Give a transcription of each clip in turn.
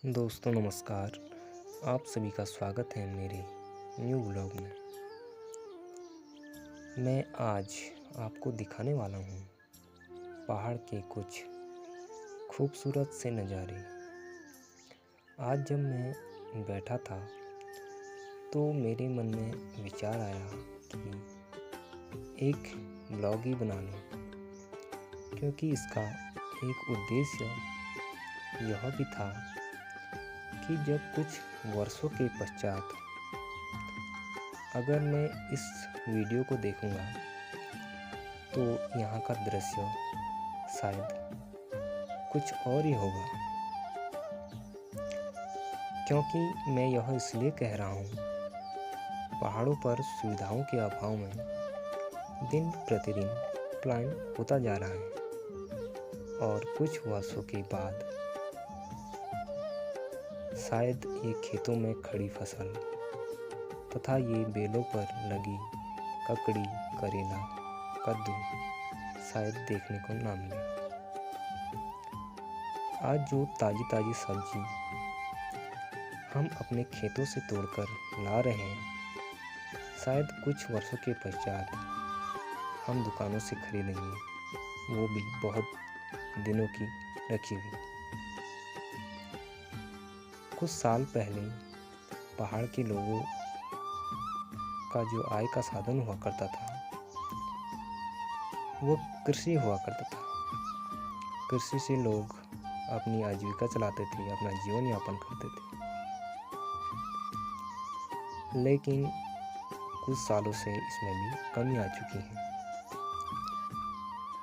दोस्तों नमस्कार। आप सभी का स्वागत है मेरे न्यू ब्लॉग में। मैं आज आपको दिखाने वाला हूँ पहाड़ के कुछ खूबसूरत से नज़ारे। आज जब मैं बैठा था तो मेरे मन में विचार आया कि एक ब्लॉग ही बना लूँ, क्योंकि इसका एक उद्देश्य यह भी था कि जब कुछ वर्षों के पश्चात अगर मैं इस वीडियो को देखूंगा तो यहाँ का दृश्य शायद कुछ और ही होगा। क्योंकि मैं यह इसलिए कह रहा हूँ, पहाड़ों पर सुविधाओं के अभाव में दिन प्रतिदिन पलायन होता जा रहा है और कुछ वर्षों के बाद शायद ये खेतों में खड़ी फसल तथा ये बेलों पर लगी ककड़ी, करेला, कद्दू शायद देखने को ना मिले। आज जो ताज़ी ताज़ी सब्जी हम अपने खेतों से तोड़कर ला रहे हैं, शायद कुछ वर्षों के पश्चात हम दुकानों से खरीदेंगे, वो भी बहुत दिनों की रखी हुई। कुछ साल पहले पहाड़ के लोगों का जो आय का साधन हुआ करता था वो कृषि हुआ करता था। कृषि से लोग अपनी आजीविका चलाते थे, अपना जीवन यापन करते थे। लेकिन कुछ सालों से इसमें भी कमी आ चुकी है।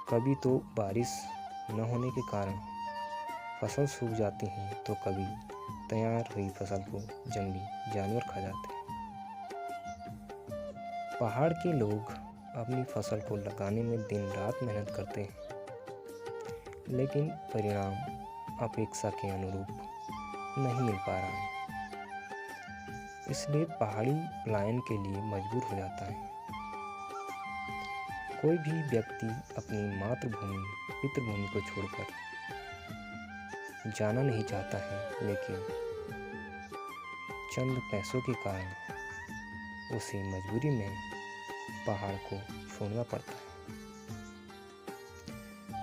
कभी तो बारिश न होने के कारण फसल सूख जाती है, तो कभी तैयार हुई फसल को जंगली जानवर खा जाते हैं। पहाड़ के लोग अपनी फसल को लगाने में दिन रात मेहनत करते हैं, लेकिन परिणाम अपेक्षा के अनुरूप नहीं मिल पा रहा है। इसलिए पहाड़ी पलायन के लिए मजबूर हो जाता है। कोई भी व्यक्ति अपनी मातृभूमि, पितृभूमि को छोड़कर जाना नहीं चाहता है, लेकिन चंद पैसों के कारण उसे मजबूरी में पहाड़ को छोड़ना पड़ता है।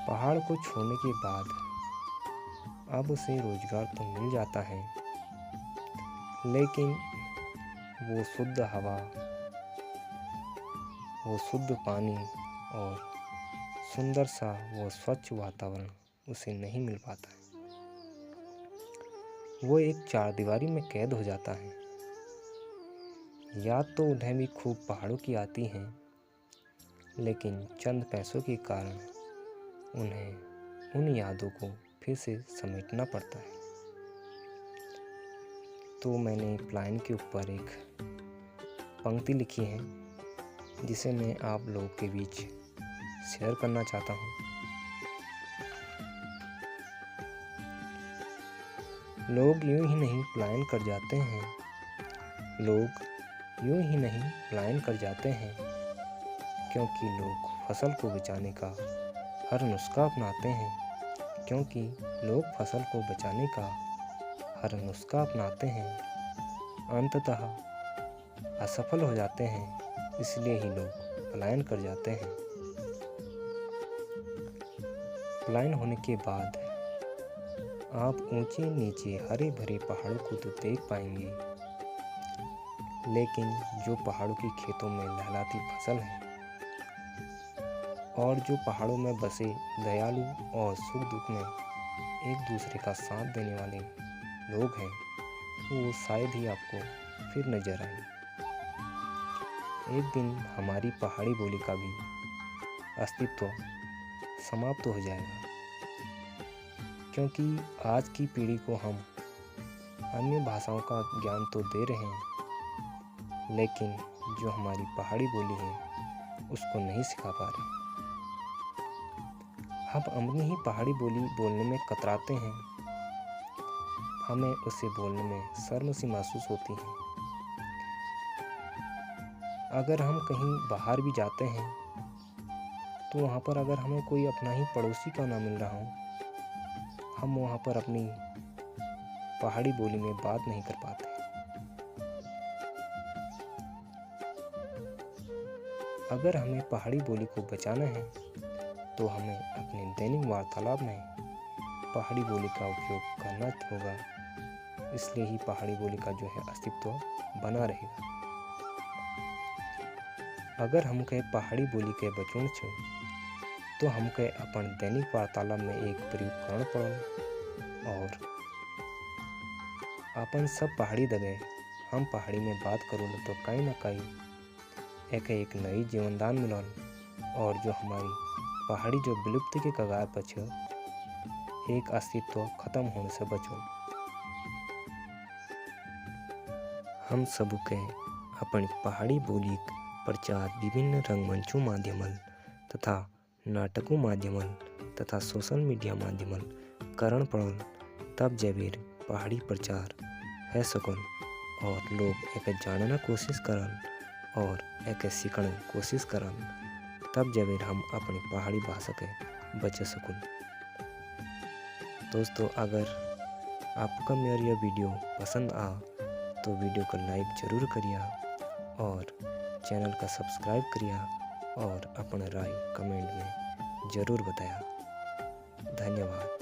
पहाड़ को छोड़ने के बाद अब उसे रोजगार तो मिल जाता है, लेकिन वो शुद्ध हवा, वो शुद्ध पानी और सुंदर सा वो स्वच्छ वातावरण उसे नहीं मिल पाता है। वो एक चारदीवारी में कैद हो जाता है। याद तो उन्हें भी खूब पहाड़ों की आती हैं, लेकिन चंद पैसों के कारण उन्हें उन यादों को फिर से समेटना पड़ता है। तो मैंने पलायन के ऊपर एक पंक्ति लिखी है, जिसे मैं आप लोगों के बीच शेयर करना चाहता हूँ। लोग यूं ही नहीं पलायन कर जाते हैं, लोग यूं ही नहीं पलायन कर जाते हैं, क्योंकि लोग फसल को बचाने का हर नुस्खा अपनाते हैं, क्योंकि लोग फसल को बचाने का हर नुस्खा अपनाते हैं, अंततः असफल हो जाते हैं। इसलिए ही लोग पलायन कर जाते हैं। पलायन होने के बाद आप ऊंचे नीचे हरे भरे पहाड़ों को तो देख पाएंगे, लेकिन जो पहाड़ों की खेतों में लहलाती फसल है और जो पहाड़ों में बसे दयालु और सुख दुख में एक दूसरे का साथ देने वाले लोग हैं, वो शायद ही आपको फिर नजर आए। एक दिन हमारी पहाड़ी बोली का भी अस्तित्व समाप्त हो जाएगा, क्योंकि आज की पीढ़ी को हम अन्य भाषाओं का ज्ञान तो दे रहे हैं, लेकिन जो हमारी पहाड़ी बोली है उसको नहीं सिखा पा रहे। हम अपनी ही पहाड़ी बोली बोलने में कतराते हैं, हमें उसे बोलने में शर्म सी महसूस होती है। अगर हम कहीं बाहर भी जाते हैं तो वहाँ पर अगर हमें कोई अपना ही पड़ोसी का ना मिल रहा हो, हम वहाँ पर अपनी पहाड़ी बोली में बात नहीं कर पाते। अगर हमें पहाड़ी बोली को बचाना है तो हमें अपने दैनिक वार्तालाप में पहाड़ी बोली का उपयोग करना होगा। इसलिए ही पहाड़ी बोली का जो है अस्तित्व बना रहेगा। अगर हमके पहाड़ी बोली के बचूं छे तो हमके अपन दैनिक वार्तालाप में एक प्रयोग करना पड़ल और अपन सब पहाड़ी दबे हम पहाड़ी में बात करूँ तो कहीं ना कहीं एक नई जीवनदान मिलल और जो हमारी पहाड़ी जो विलुप्ति के कगार पर छे एक अस्तित्व खत्म होने से बचो। हम सब के अपनी पहाड़ी बोली प्रचार विभिन्न रंगमंचों माध्यमल तथा नाटकों माध्यमल तथा सोशल मीडिया माध्यमल करण पड़ल, तब जबेर पहाड़ी प्रचार है सकल और लोग एक जानना कोशिश करन और एक सीखने कोशिश करन, तब जबेर हम अपनी पहाड़ी भाषा के बचा सकूं। दोस्तों, अगर आपका मेरा यह वीडियो पसंद आ तो वीडियो को लाइक ज़रूर करिए और चैनल का सब्सक्राइब करिए और अपना राय कमेंट में ज़रूर बताया। धन्यवाद।